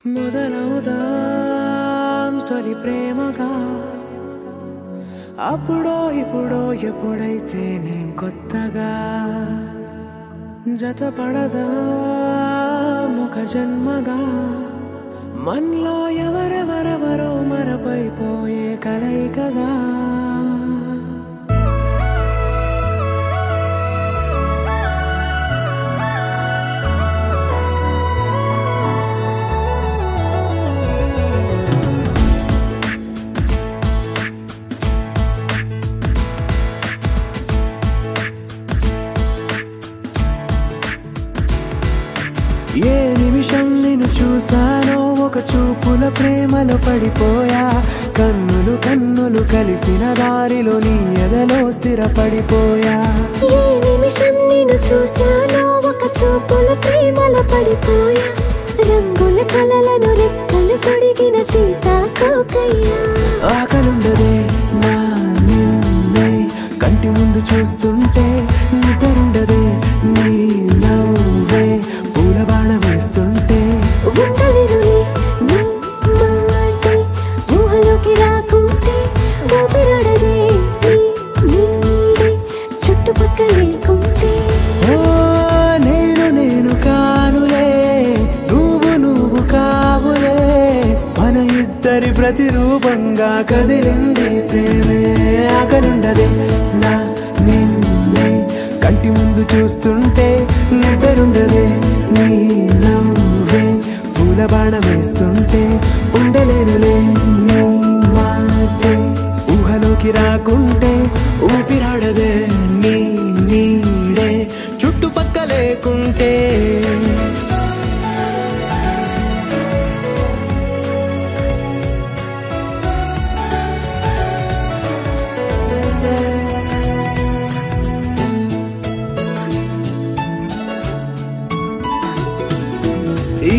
మొదలవుదాం తొలి ప్రేమగా అప్పుడో ఇప్పుడో ఎప్పుడైతే నేను కొత్తగా జతపడదా ముఖ జన్మగా మనలో ఎవరెవరెవరో మరపైపోయే కలయికగా ఏ నిమిషం నిన్ను చూసానో ఒక చూపుల ప్రేమలో పడిపోయా కన్నులు కన్నులు కలిసిన దారిలో నీ ఎదలో స్థిరపడిపోయా ఏ నిమిషం నిన్ను చూసానో ఒక చూపుల ప్రేమలో పడిపోయా రంగుల కలలను రెక్కలు తొడిగిన సీతాకోకయ్యా ఆకలుండదే నా నిన్నే కంటి ముందు చూస్తుంటే నిద్రుండదే నీ నవ్వే పూల బాణ వేస్తుంటే ఉండలేనులే నీ మాటే ఊహలోకి రాకుంటే ఊపిరాడదే నీ నీడే చుట్టుపక్కల లేకుంటే ఓ నేను కానులే నువ్వు కావులే మన ఇద్దరి ప్రతిరూపంగా కదిలింది ప్రేమే ఆకలుండదే నా నిన్నే కంటి ముందు చూస్తుంటే నిద్రుండదే నీ నవ్వే పూల బాణ వేస్తుంటే ఉండలేనులే నీ మాటే ఊహలోకి రాకుంటే ఊపిరాడదే నీ నీడే చుట్టుపక్క లేకుంటే ఈ